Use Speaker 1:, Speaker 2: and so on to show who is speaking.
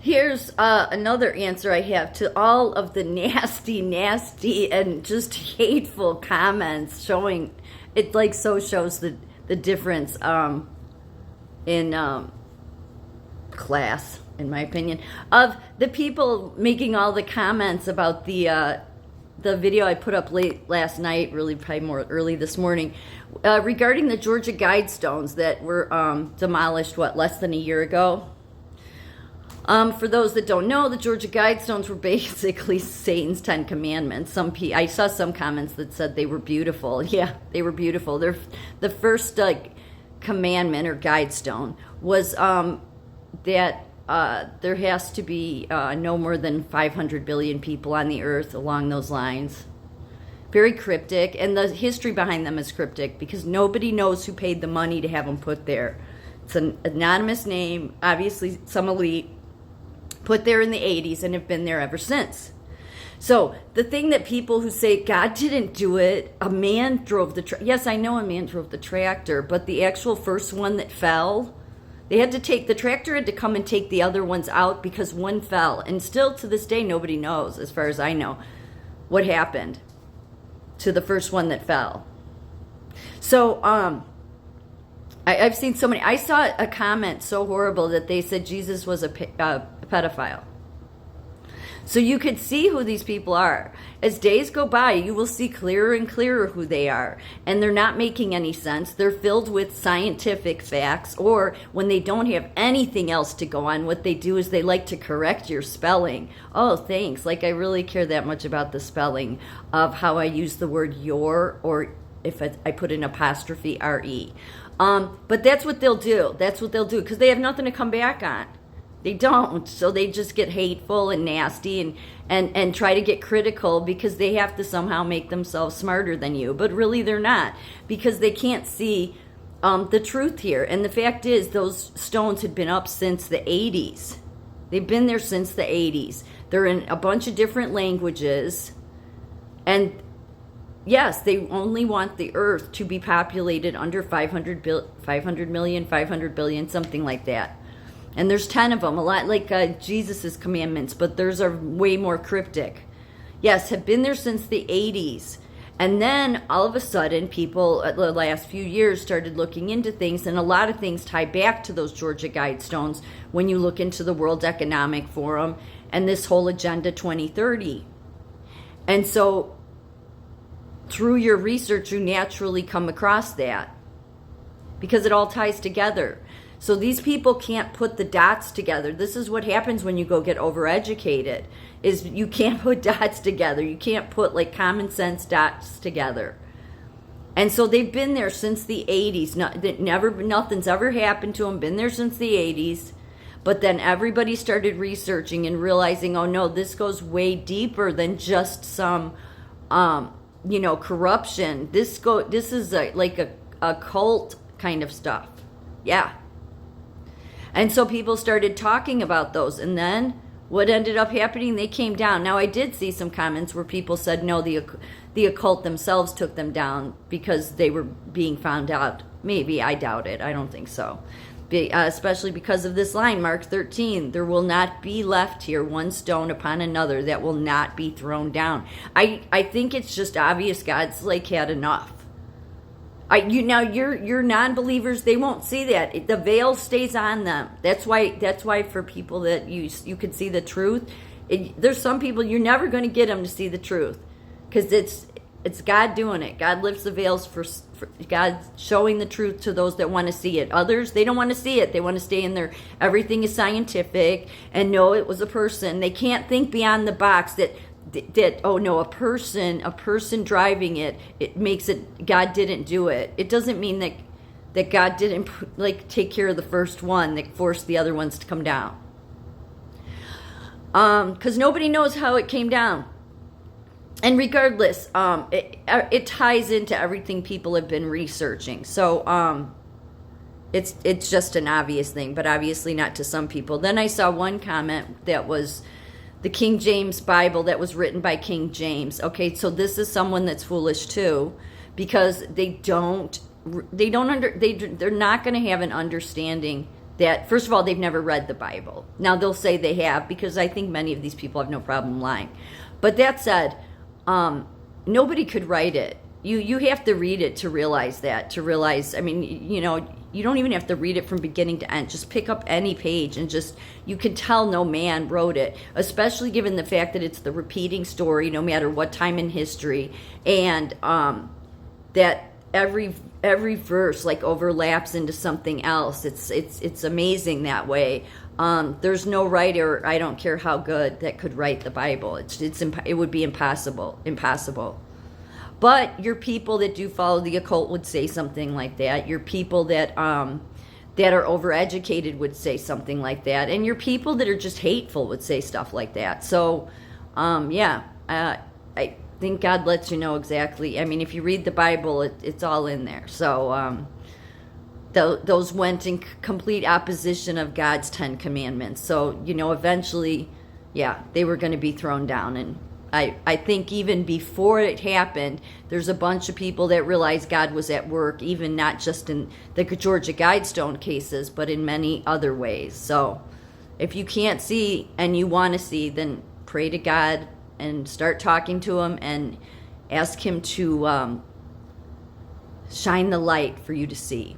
Speaker 1: Here's another answer I have to all of the nasty, and just hateful comments showing it, like, so shows the difference in class, in my opinion, of the people making all the comments about the video I put up late last night, really probably more early this morning, regarding the Georgia Guidestones that were demolished, less than a year ago. For those that don't know, the Georgia Guidestones were basically Satan's 10 Commandments. I saw some comments that said they were beautiful. Yeah, they were beautiful. The first commandment or guidestone was that there has to be no more than 500 billion people on the earth, along those lines. Very cryptic, and the history behind them is cryptic because nobody knows who paid the money to have them put there. It's an anonymous name, obviously some elite, put there in the 80s and have been there ever since. So the thing that people who say God didn't do it, a man drove the yes, I know a man drove the tractor, but the actual first one that fell, the tractor had to come and take the other ones out because one fell. And still to this day, nobody knows, as far as I know, what happened to the first one that fell. So, I've seen so many. I saw a comment so horrible that they said Jesus was a pedophile. So you could see who these people are. As days go by, you will see clearer and clearer who they are. And they're not making any sense. They're filled with scientific facts, or when they don't have anything else to go on, what they do is they like to correct your spelling. Oh, thanks. Like, I really care that much about the spelling of how I use the word your, or if I put an apostrophe, R-E. But that's what they'll do. That's what they'll do because they have nothing to come back on. They don't. So they just get hateful and nasty and try to get critical because they have to somehow make themselves smarter than you. But really they're not, because they can't see the truth here. And the fact is, those stones had been up since the 80s. They've been there since the 80s. They're in a bunch of different languages. And yes, they only want the earth to be populated under 500 million, 500 billion, something like that. And there's 10 of them, a lot like Jesus's commandments, but theirs are way more cryptic. Yes, have been there since the 80s. And then all of a sudden, people the last few years started looking into things, and a lot of things tie back to those Georgia Guidestones when you look into the World Economic Forum and this whole Agenda 2030. And so through your research, you naturally come across that because it all ties together. So these people can't put the dots together. This is what happens when you go get overeducated, is you can't put dots together. You can't put like common sense dots together. And so they've been there since the 80s. Nothing's ever happened to them. Been there since the 80s. But then everybody started researching and realizing, oh no, this goes way deeper than just some corruption. This is like a cult kind of stuff. Yeah. And so people started talking about those. And then what ended up happening, they came down. Now, I did see some comments where people said, no, the occult themselves took them down because they were being found out. Maybe. I doubt it. I don't think so. Especially because of this line, Mark 13, there will not be left here one stone upon another that will not be thrown down. I think it's just obvious God's like had enough. Your non-believers, they won't see that. The veil stays on them. That's why for people that you can see the truth, there's some people you're never going to get them to see the truth because it's God doing it. God lifts the veils for God showing the truth to those that want to see it. Others, they don't want to see it. They want to stay in there. Everything is scientific and no, it was a person. They can't think beyond the box that oh no, a person driving it makes it God didn't do it. It doesn't mean that God didn't take care of the first one that forced the other ones to come down. Because nobody knows how it came down. And regardless, it ties into everything people have been researching. So it's just an obvious thing, but obviously not to some people. Then I saw one comment that was the King James Bible that was written by King James. Okay, so this is someone that's foolish too, because they're not going to have an understanding that, first of all, they've never read the Bible. Now, they'll say they have, because I think many of these people have no problem lying. But that said, nobody could write it. You have to read it to realize that. To realize, I mean, you know, you don't even have to read it from beginning to end. Just pick up any page and just, you can tell no man wrote it, especially given the fact that it's the repeating story no matter what time in history, and that every verse like overlaps into something else. It's amazing that way. There's no writer, I don't care how good, that could write the Bible. It would be impossible. But your people that do follow the occult would say something like that. Your people that are overeducated would say something like that, and your people that are just hateful would say stuff like that. So, I think God lets you know exactly. I mean, if you read the Bible, it's all in there. So, those went in complete opposition of God's 10 commandments. So, you know, eventually, they were going to be thrown down. And I think even before it happened, there's a bunch of people that realized God was at work, even not just in the Georgia Guidestone cases, but in many other ways. So if you can't see and you want to see, then pray to God and start talking to him and ask him to shine the light for you to see.